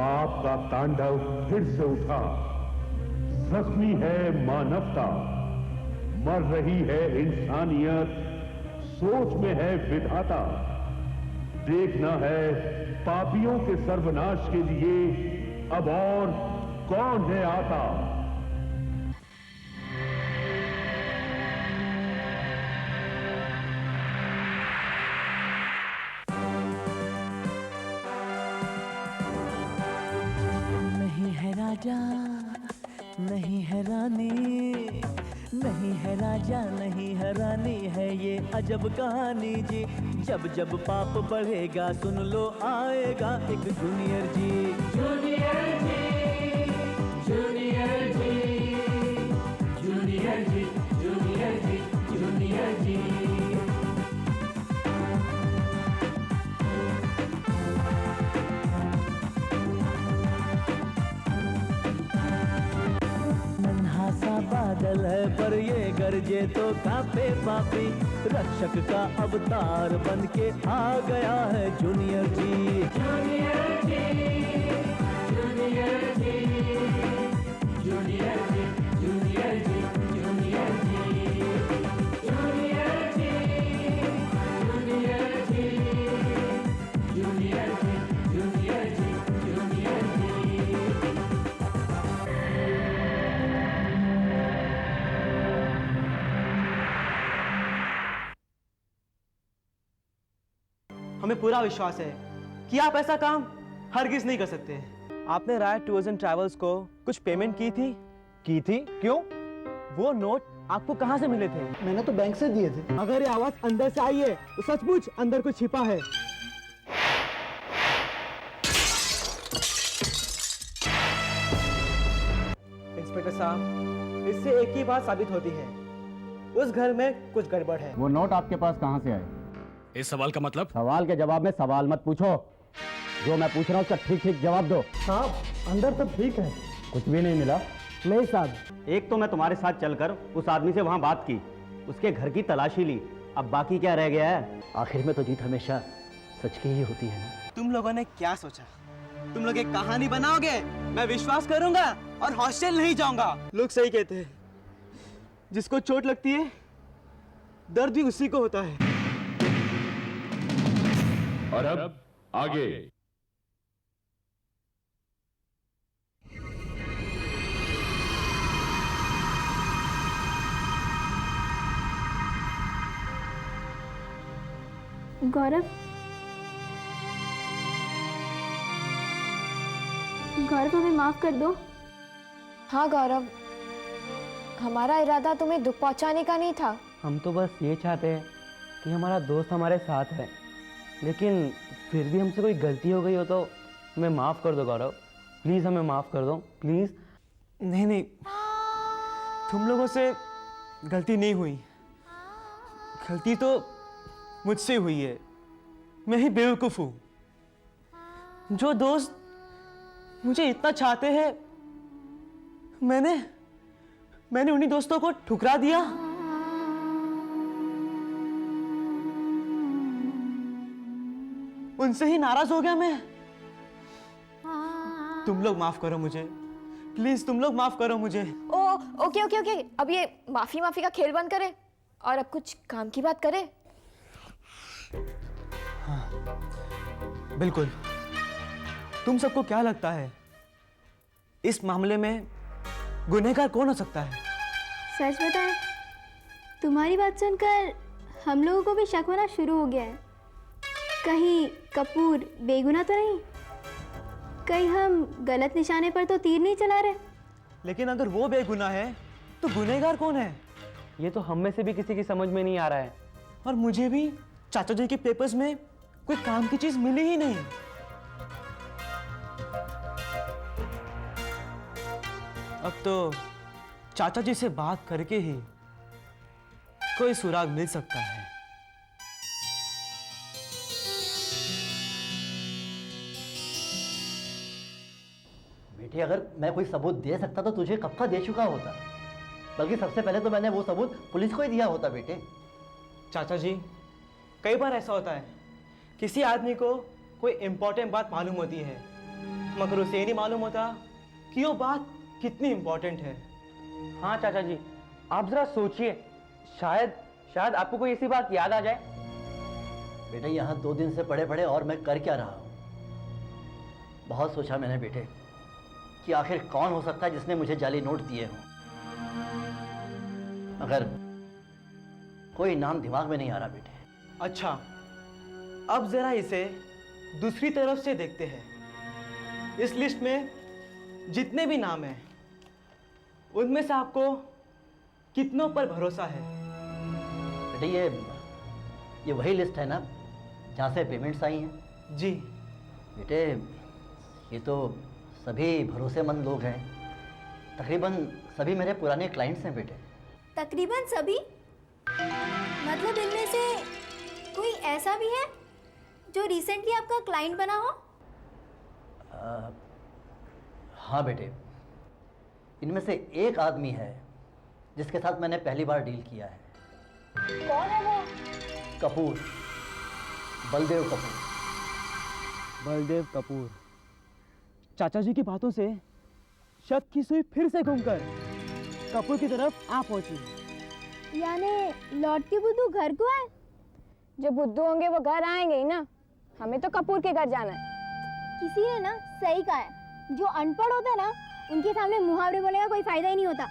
पाप का तांडव फिर से उठा। जख्मी है मानवता, मर रही है इंसानियत, सोच में है विधाता। देखना है पापियों के सर्वनाश के लिए अब और कौन है आता। नहीं है राजा, नहीं है रानी, नहीं है राजा, नहीं है रानी, है ये अजब कहानी जी। जब जब पाप बढ़ेगा सुन लो आएगा एक जूनियर जी। जूनियर जी, जूनियर जी, जूनियर जी, जूनियर जी, जूनियर जी। सा बादल है पर ये गरजे तो कांपे पापी। रक्षक का अवतार बन के आ गया है जूनियर जी। जूनियर जी, जूनियर जी, जूनियर जी, जूनियर जी, जूनियर जी, जूनियर जी, जूनियर जी, जूनियर जी, जूनियर जी, जूनियर जी। हमें पूरा विश्वास है कि आप ऐसा काम हरगिज नहीं कर सकते। आपने राय टूर्स एंड ट्रैवल्स को कुछ पेमेंट की थी? क्यों? वो नोट आपको कहां से मिले थे? मैंने तो बैंक से दिए थे। अगर ये आवाज अंदर से आई है तो सचमुच अंदर कुछ छिपा है। इंस्पेक्टर साहब, इससे एक ही बात साबित होती है, उस घर में कुछ गड़बड़ है। वो नोट आपके पास कहां से आए? इस सवाल का मतलब? सवाल के जवाब में सवाल मत पूछो, जो मैं पूछ रहा हूँ उसका ठीक ठीक जवाब दो। साहब अंदर तो ठीक है। कुछ भी नहीं मिला? नहीं साहब। एक तो मैं तुम्हारे साथ चलकर उस आदमी से वहां बात की, उसके घर की तलाशी ली, अब बाकी क्या रह गया है? आखिर में तो जीत हमेशा सच की ही होती है ना। तुम लोगों ने क्या सोचा? तुम लोग एक कहानी बनाओगे, मैं विश्वास करूंगा और हॉस्टल नहीं जाऊंगा। लोग सही कहते हैं, जिसको चोट लगती है दर्द भी उसी को होता है। और अब आगे। गौरव, गौरव हमें माफ कर दो। हाँ गौरव, हमारा इरादा तुम्हें दुख पहुंचाने का नहीं था। हम तो बस ये चाहते हैं कि हमारा दोस्त हमारे साथ है, लेकिन फिर भी हमसे कोई गलती हो गई हो तो हमें माफ़ कर दो गौरव, प्लीज़ हमें माफ़ कर दो प्लीज़। नहीं, तुम लोगों से गलती नहीं हुई, गलती तो मुझसे हुई है। मैं ही बेवकूफ़ हूँ। जो दोस्त मुझे इतना चाहते हैं, मैंने उन्हीं दोस्तों को ठुकरा दिया। उनसे ही नाराज हो गया मैं। तुम लोग माफ करो मुझे, प्लीज तुम लोग माफ करो मुझे। ओके, अब ये माफी का खेल बंद करें और अब कुछ काम की बात करें। हाँ, बिल्कुल। तुम सबको क्या लगता है इस मामले में गुनहगार कौन हो सकता है? सच बताएं, तुम्हारी बात सुनकर हम लोगों को भी शक होना शुरू हो गया है। कहीं कपूर बेगुनाह तो नहीं, कहीं हम गलत निशाने पर तो तीर नहीं चला रहे। लेकिन अगर वो बेगुनाह है तो गुनहगार कौन है? ये तो हम में से भी किसी की समझ में नहीं आ रहा है। और मुझे भी चाचा जी के पेपर्स में कोई काम की चीज मिली ही नहीं। अब तो चाचा जी से बात करके ही कोई सुराग मिल सकता है। बेटे, अगर मैं कोई सबूत दे सकता तो तुझे कब का दे चुका होता। बल्कि सबसे पहले तो मैंने वो सबूत पुलिस को ही दिया होता। बेटे चाचा जी, कई बार ऐसा होता है, किसी आदमी को कोई इंपॉर्टेंट बात मालूम होती है मगर उसे ये नहीं मालूम होता कि वो बात कितनी इम्पोर्टेंट है। हाँ चाचा जी, आप जरा सोचिए, शायद शायद आपको कोई ऐसी बात याद आ जाए। बेटे यहाँ 2 दिन से पड़े पड़े और मैं कर क्या रहा हूँ। बहुत सोचा मैंने बेटे कि आखिर कौन हो सकता है जिसने मुझे जाली नोट दिए हों, मगर कोई नाम दिमाग में नहीं आ रहा बेटे। अच्छा, अब जरा इसे दूसरी तरफ से देखते हैं। इस लिस्ट में जितने भी नाम हैं, उनमें से आपको कितनों पर भरोसा है? बेटे ये वही लिस्ट है ना जहाँ से पेमेंट्स आई हैं? जी। बेटे ये तो सभी भरोसेमंद लोग हैं, तकरीबन सभी मेरे पुराने क्लाइंट्स हैं बेटे। तकरीबन सभी? मतलब इनमें से कोई ऐसा भी है जो रिसेंटली आपका क्लाइंट बना हो? हाँ बेटे, इनमें से एक आदमी है जिसके साथ मैंने पहली बार डील किया है। कौन है वो? कपूर, बलदेव कपूर। बलदेव कपूर। चाचा जी की बातों से शक की सुई फिर से घूमकर कपूर की तरफ आ पहुंची। यानी लौट के बुद्धू घर को आए? जो बुद्धू होंगे वो घर आएंगे ही ना, हमें तो कपूर के घर जाना है। किसी ने ना सही कहा है, जो अनपढ़ होता है ना उनके सामने मुहावरे बोलने का कोई फायदा ही नहीं होता।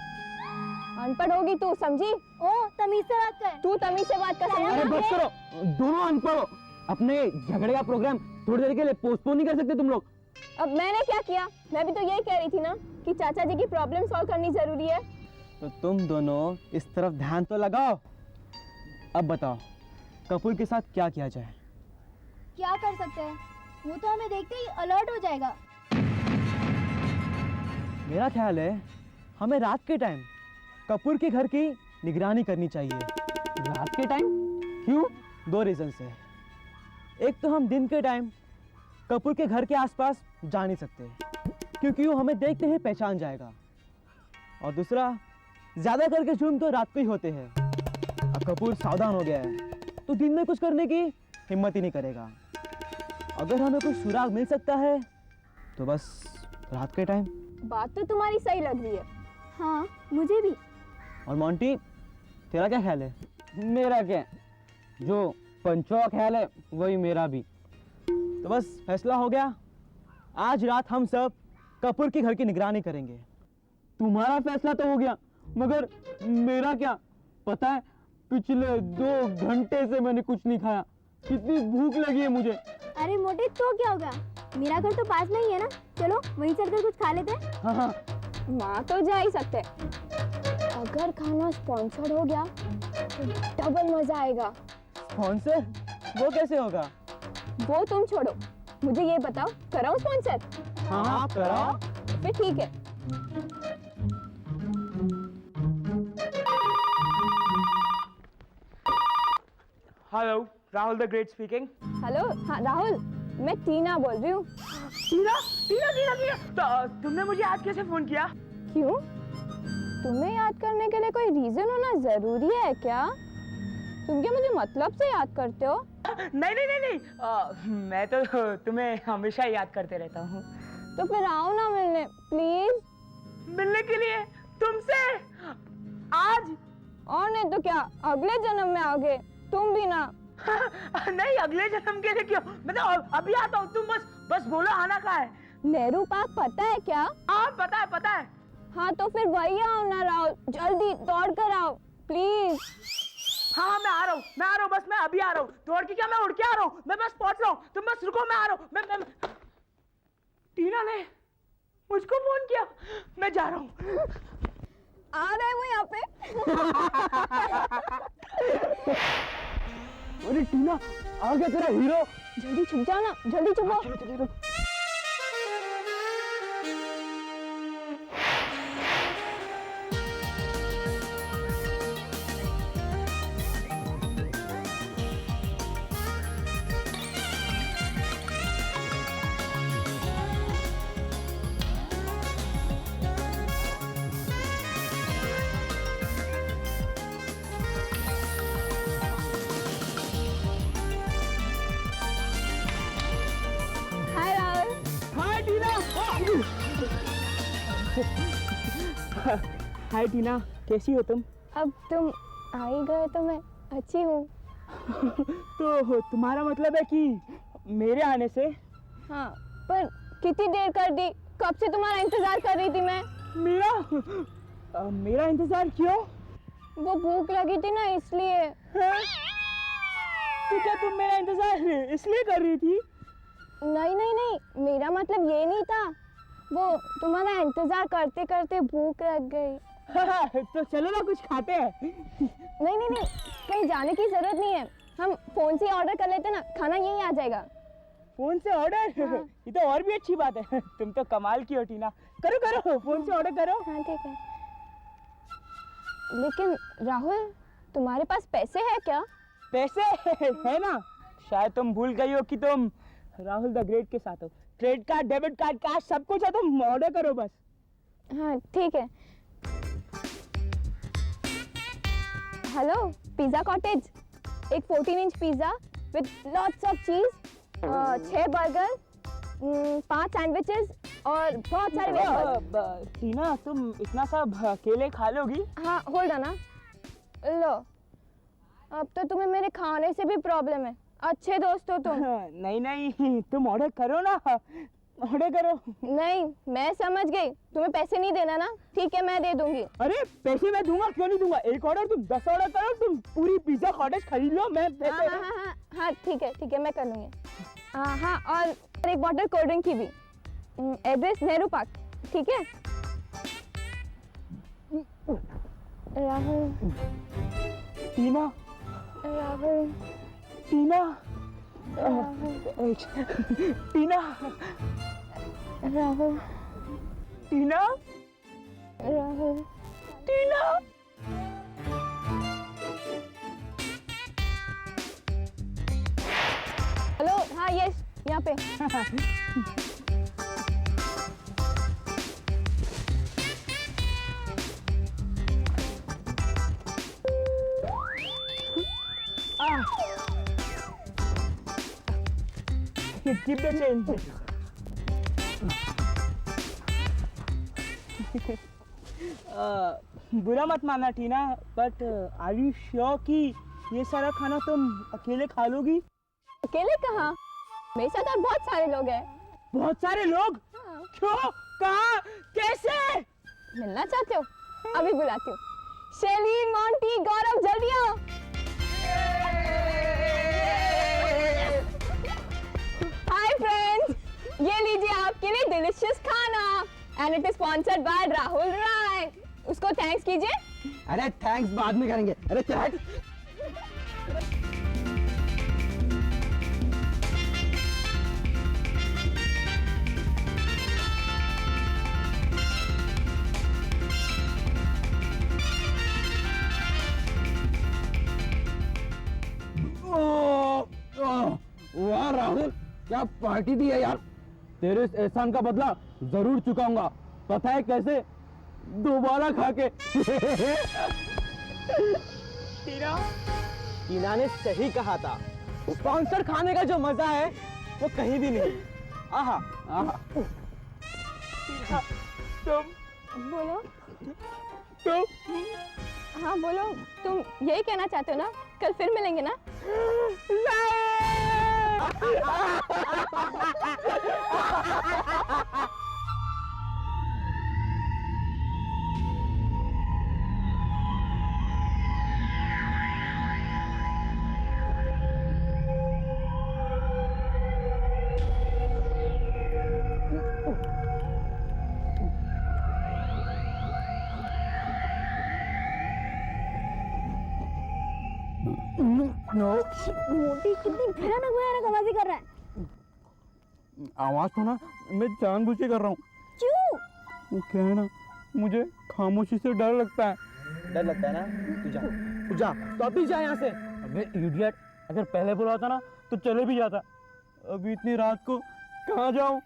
अनपढ़ होगी तू, समझी? ओ तमीज से बात कर। तू तमीज से बात कर। अरे बस करो, दोनों अनपढ़ हो। अपने झगड़े का प्रोग्राम थोड़ी देर के लिए पोस्टपोन नहीं कर सकते तुम लोग? अब मैंने क्या किया? मैं भी तो यही कह रही थी ना कि चाचा जी की प्रॉब्लम सॉल्व करनी जरूरी है। तो तुम दोनों इस तरफ ध्यान तो लगाओ। अब बताओ कपूर के साथ क्या किया जाए? क्या कर सकते हैं, वो तो हमें देखते ही अलर्ट हो जाएगा। मेरा ख्याल है हमें रात के टाइम कपूर के घर की निगरानी करनी चाहिए। रात के टाइम? क्यों? 2 रीजन है। एक तो हम दिन के टाइम कपूर के घर के आसपास जा नहीं सकते क्योंकि वो हमें देखते ही पहचान जाएगा, और दूसरा ज्यादा करके जुर्म तो रात को ही होते हैं। अब कपूर सावधान हो गया है तो दिन में कुछ करने की हिम्मत ही नहीं करेगा। अगर हमें कुछ सुराग मिल सकता है तो बस रात के टाइम। बात तो तुम्हारी सही लग रही है। हाँ मुझे भी। और मोंटी तेरा क्या ख्याल है? मेरा क्या, जो पंचों का ख्याल है वही मेरा भी। तो बस फैसला हो गया, आज रात हम सब कपूर के घर की निगरानी करेंगे। तुम्हारा फैसला तो हो गया, मगर मेरा क्या? पता है पिछले 2 घंटे से मैंने कुछ नहीं खाया, कितनी भूख लगी है मुझे। अरे मोटे तो क्या होगा, मेरा घर तो पास में ही है ना, चलो वहीं चलकर कुछ खा लेते हैं। हाँ हाँ माँ तो जा ही सकते। अगर खाना स्पॉन्सर्ड हो गया तो डबल मजा आएगा। स्पॉन्सर? वो कैसे होगा? वो तुम छोड़ो, मुझे ये बताओ, कराऊं स्पॉन्सर? हाँ कराओ। फिर ठीक है। Hello, Rahul the great speaking. Hello, हाँ राहुल, मैं टीना बोल रही हूँ। टीना टीना टीना टीना, तो तुमने मुझे आज कैसे फोन किया? क्यों? तुम्हें याद करने के लिए कोई रीजन होना जरूरी है क्या? तुम क्या मुझे मतलब से याद करते हो? नहीं नहीं नहीं नहीं, मैं तो तुम्हें हमेशा याद करते रहता हूँ। तो फिर आओ ना मिलने, प्लीज। मिलने के लिए तुमसे आज? और नहीं तो क्या, अगले जन्म में आओगे तुम भी ना। नहीं, अगले जन्म के लिए क्यों, मैं तो अभी आता हूँ, तुम बस बोलो आना कहाँ है। नेहरू पार्क पता है क्या? हाँ पता है पता है। हाँ तो फिर वही आओ ना राहुल, जल्दी दौड़ कर आओ प्लीज। हाँ मैं आ रहा हूँ, बस मैं अभी आ रहा हूँ। दौड़ के क्या, मैं उड़ के आ रहा हूँ, मैं बस पहुंच रहा हूँ, तुम बस रुको, मैं आ रहा हूँ। मैं टीना ने मुझको फोन किया, मैं जा रहा हूँ। आ रहा है वो यहाँ पे। अरे टीना, आ गया तेरा हीरो। जल्दी छुप जाओ ना, जल्दी छुपो। चलो चलो चलो। हाय राहुल। हाय टीना, कैसी हो तुम? अब तुम आ ही गए तो मैं अच्छी हूँ। तो तुम्हारा मतलब है कि मेरे आने से? हाँ, पर कितनी देर कर दी, कब से तुम्हारा इंतजार कर रही थी मैं। मेरा इंतजार क्यों? वो भूख लगी थी ना, इसलिए। हाँ? तो क्या तुम मेरा इंतजार इसलिए कर रही थी? नहीं नहीं नहीं, मेरा मतलब ये नहीं था। वो तुम्हारा इंतजार करते करते भूख लग गई। तो चलो ना कुछ खाते हैं। नहीं नहीं नहीं, कहीं जाने की जरूरत नहीं है, हम फोन से ऑर्डर कर लेते ना, खाना यहीं आ जाएगा। फोन से ऑर्डर? हाँ। ये तो और भी अच्छी बात है। तुम तो कमाल की हो टीना। करो करो, फोन से ऑर्डर करो। हाँ ठीक है। लेकिन राहुल, तुम्हारे पास पैसे है क्या? पैसे है ना। शायद तुम भूल गई हो कि तुम राहुल द ग्रेट के साथ हो। Credit card, debit card, cash सब कुछ है, तुम ऑर्डर करो बस। हाँ ठीक है। हेलो, पिज़्ज़ा कॉटेज, एक 14 inch pizza with lots of cheese, 6 burger, 5 sandwiches और बहुत सारे वेफर्स। टीना, तुम इतना सब अकेले खा लोगी? हाँ होल्ड ना, लो। अब तो तुम्हें मेरे खाने से भी प्रॉब्लम है, अच्छे दोस्त हो तुम। नहीं नहीं, तुम ऑर्डर करो ना, ऑर्डर करो। नहीं, मैं समझ गई, तुम्हें पैसे नहीं देना ना, ठीक है मैं दे दूंगी। अरे पैसे मैं दूंगा, क्यों नहीं दूंगा। एक ऑर्डर तुम 10 ऑर्डर करो, तुम पूरी पिज्जा कॉटेज खरीद लो, मैं पैसे। हाँ ठीक है मैं कर लूंगी। हाँ, और एक बॉटल कोल्ड ड्रिंक की भी। एड्रेस नेहरू पार्क, ठीक है। राहुल, टीना, राहुल, टीना, राहुल, टीना, राहुल, टीना, राहुल, टीना। हेलो, हाँ यस, यहाँ पे। Keep the change. बुरा मत मानना टीना, बट आर यू श्योर कि ये सारा खाना तुम अकेले खा लोगी? अकेले कहाँ, मेरे साथ और बहुत सारे लोग हैं। बहुत सारे लोग? हाँ। क्यों, कहाँ, कैसे? मिलना चाहते हो? अभी बुलाती हूँ। शैली, मोंटी, गौरव, जल्दी आओ। हाय फ्रेंड्स, ये लीजिए आपके लिए डिलीशियस खाना, and it is sponsored by Rahul Rai. उसको थैंक्स कीजिए। अरे थैंक्स बाद में करेंगे। अरे चल। वाह राहुल, क्या पार्टी दी है यार। तेरे इस एहसान का बदला जरूर चुकाऊंगा, पता है कैसे? दोबारा खा के। टीना ने सही कहा था, स्पॉन्सर खाने का जो मजा है वो कहीं भी नहीं। आहा आहा। तुम बोलो। तुम हाँ बोलो, तुम यही कहना चाहते हो ना? कल फिर मिलेंगे ना? मोटी कितनी भयानक आवाज़ें कर रहा है। आवाज तो ना मैं जानबूझ के कर रहा हूँ। क्यों? वो क्या है ना, मुझे खामोशी से डर लगता है। डर लगता है ना? तू जा तो अभी जा यहाँ से। अबे इडियट, अगर पहले बोला होता ना तो चले भी जाता। अभी इतनी रात को कहाँ जाऊँ?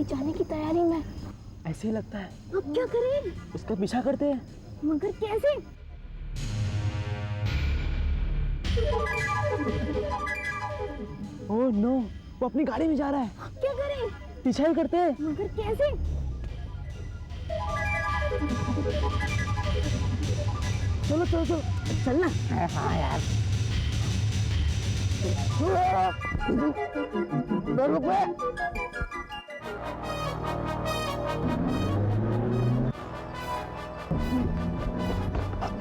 जाने की तैयारी में। ऐसे ही लगता है। अब क्या करें? उसका पीछा करते हैं। मगर कैसे? ओह नो, वो अपनी गाड़ी में जा रहा है। अब क्या करें? पीछा ही करते हैं। मगर कैसे? चलो चलो चलो, चलना। हाँ यार।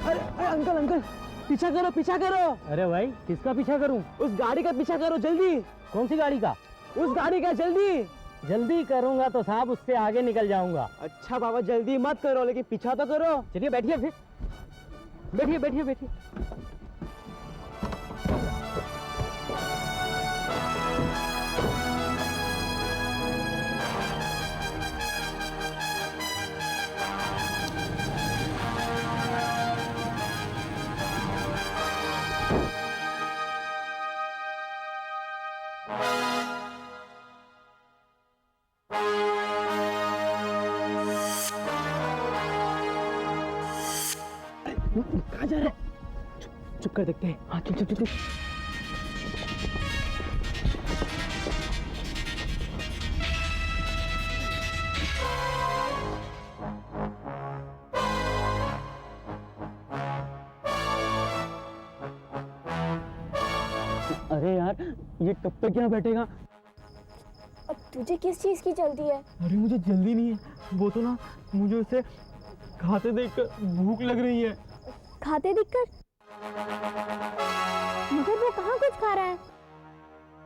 अरे अरे अंकल अंकल, पीछा करो पीछा करो। अरे भाई, किसका पीछा करूं? उस गाड़ी का पीछा करो जल्दी। कौन सी गाड़ी का? उस गाड़ी का जल्दी। जल्दी करूंगा तो साहब उससे आगे निकल जाऊंगा। अच्छा बाबा जल्दी मत करो, लेकिन पीछा तो करो। चलिए बैठिए फिर, बैठिए बैठिए बैठिए। कहाँ जा रहा है? चुप कर देखते हैं। हाँ चल चल चल। अरे यार, ये कब तक यहाँ बैठेगा? अब तुझे किस चीज की जल्दी है? अरे मुझे जल्दी नहीं है, वो तो ना मुझे उसे खाते देखकर भूख लग रही है। खाते दिखकर? मगर वो कहाँ कुछ खा रहा है?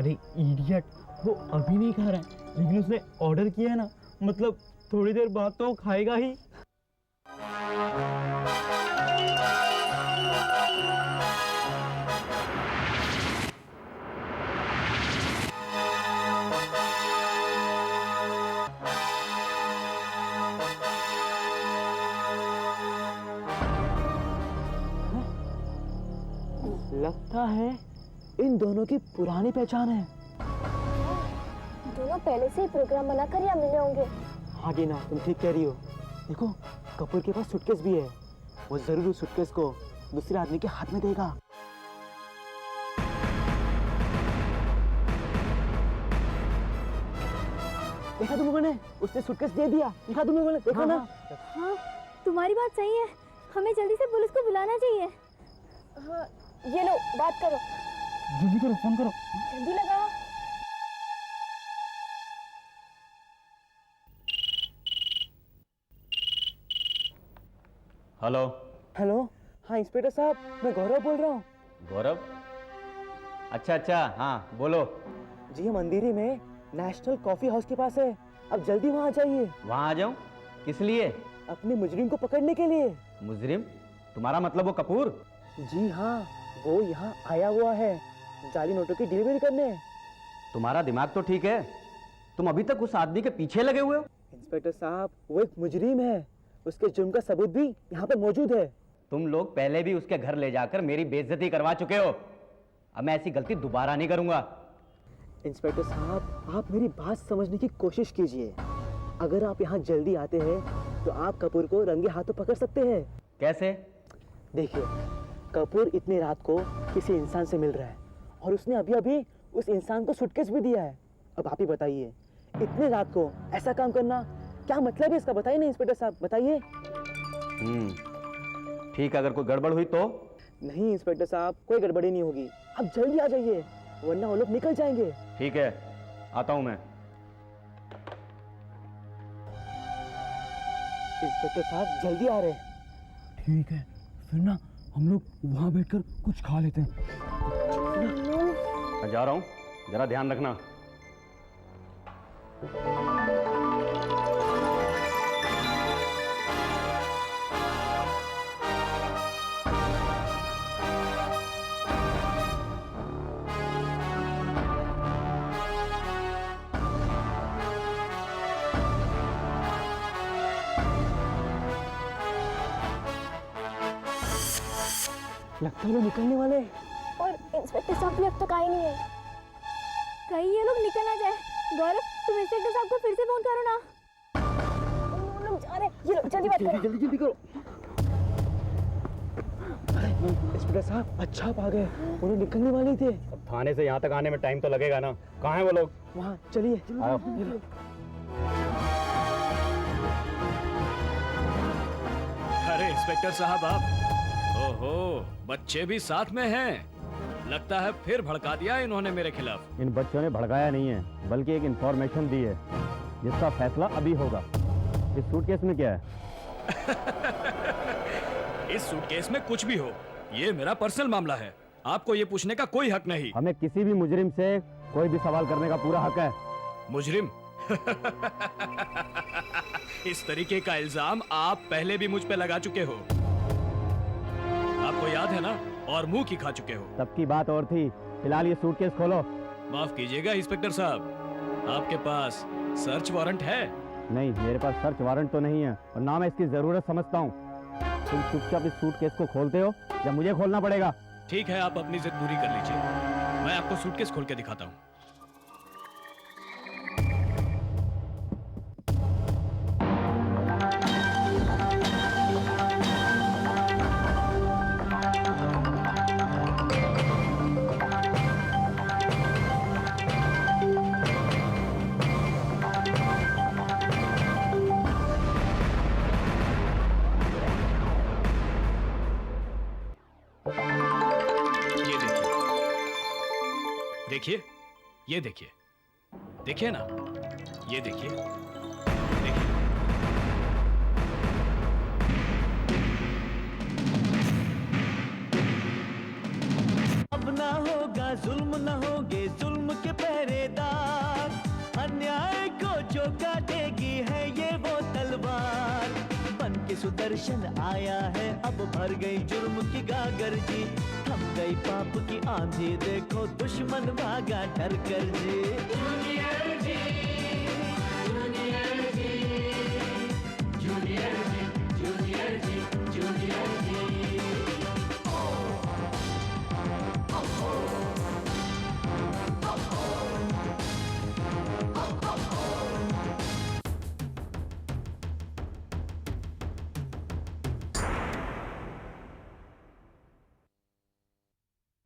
अरे इडियट, वो अभी नहीं खा रहा है, लेकिन उसने ऑर्डर किया है ना, मतलब थोड़ी देर बाद तो वो खाएगा ही। लगता है इन दोनों की पुरानी पहचान है। दोनों पहले से ही प्रोग्राम बनाकर या मिले होंगे। हाँ टीना, तुम ठीक कह रही हो। देखो कपूर के पास सूटकेस भी है, वो जरूर उस सूटकेस को दूसरे आदमी के हाथ में देगा। देखा तुम लोगों ने, उसने सूटकेस दे दिया। देखा तुम लोगों ने, देखो ना। हाँ, तुम्हारी बात सही है, हमें जल्दी से पुलिस को बुलाना चाहिए। हाँ, ये लो बात करो। जल्दी करो, फोन करो। जल्दी लगाओ। हेलो। हेलो, हाँ इंस्पेक्टर साहब, मैं गौरव बोल रहा हूँ। गौरव? अच्छा अच्छा, हाँ बोलो। जी हम अंधेरी में नेशनल कॉफी हाउस के पास है, अब जल्दी वहाँ आ जाइए। वहाँ आ जाऊँ? किस लिए? अपने मुजरिम को पकड़ने के लिए। मुजरिम? तुम्हारा मतलब वो कपूर? जी हाँ, वो यहाँ आया हुआ है जाली नोटों की डिलीवरी करने। तुम्हारा दिमाग तो ठीक है, तुम अभी तक उस आदमी के पीछे लगे हुए हो। इंस्पेक्टर साहब, वो एक मुजरिम है, उसके जुर्म का सबूत भी यहाँ पर मौजूद है। तुम लोग पहले भी उसके घर ले जाकर मेरी बेइज्जती करवा चुके हो, अब मैं ऐसी गलती दोबारा नहीं करूंगा। इंस्पेक्टर साहब, आप मेरी बात समझने की कोशिश कीजिए। अगर आप यहाँ जल्दी आते हैं तो आप कपूर को रंगे हाथों पकड़ सकते हैं। कैसे? देखिए, कपूर इतनी रात को किसी इंसान से मिल रहा है और उसने अभी अभी उस इंसान को सूटकेस भी दिया है। अब आप ही बताइए, इतने रात को ऐसा काम करना क्या मतलब है इसका? बताइए ना इंस्पेक्टर साहब, बताइए। ठीक, अगर कोई गड़बड़ हुई तो? नहीं इंस्पेक्टर साहब, कोई गड़बड़ी नहीं होगी, आप जल्दी आ जाइए वरना वो लोग निकल जाएंगे। ठीक है, आता हूं मैं। इंस्पेक्टर साहब जल्दी आ रहे हैं। ठीक है, फिर ना हम लोग वहाँ बैठकर कुछ खा लेते हैं। मैं जा रहा हूं, जरा ध्यान रखना। लगता है वो निकलने वाले। और इंस्पेक्टर साहब भी अब तक आए नहीं है। कहीं ये लोग निकल ना जाए। गौरव, तुम इंस्पेक्टर साहब को फिर से फोन करो ना। वो लोग जा रहे हैं, ये लो, जल्दी बात करो। जल्दी जल्दी करो। इंस्पेक्टर साहब अच्छा आप आ गए, उन्हें निकलने वाले थे। अब थाने से यहाँ तक आने में टाइम तो लगेगा ना। कहाँ हैं वो लोग? वहाँ चलिए। आओ। अरे इंस्पेक्टर साहब आप, ओहो बच्चे भी साथ में हैं। लगता है फिर भड़का दिया इन्होंने मेरे खिलाफ। इन बच्चों ने भड़काया नहीं है, बल्कि एक इंफॉर्मेशन दी है जिसका फैसला अभी होगा। इस सूटकेस में क्या है? इस सूटकेस में कुछ भी हो, ये मेरा पर्सनल मामला है। आपको ये पूछने का कोई हक नहीं। हमें किसी भी मुजरिम से कोई भी सवाल करने का पूरा हक है। मुजरिम? इस तरीके का इल्जाम आप पहले भी मुझ पे लगा चुके हो। आपको याद है ना? और मुंह की खा चुके हो। तब की बात और थी। फिलहाल ये सूटकेस खोलो। माफ कीजिएगा इंस्पेक्टर साहब, आपके पास सर्च वारंट है? नहीं, मेरे पास सर्च वारंट तो नहीं है और ना मैं इसकी जरूरत समझता हूँ। तुम चुपचाप इस सूटकेस को खोलते हो या मुझे खोलना पड़ेगा? ठीक है, आप अपनी जिद पूरी कर लीजिए। मैं आपको सूटकेस खोल के दिखाता हूँ। देखिए, ये देखिए, देखिए ना, ये देखिए, देखिए। अब ना होगा जुल्म, ना होगे जुल्म के पहरेदार। अन्याय को जो काटेगी है ये वो तलवार। बन के सुदर्शन आया है, अब भर गई जुर्म की गागर जी। थम गई पाप की आंधी, देखो दुश्मन भागा डर कर जी।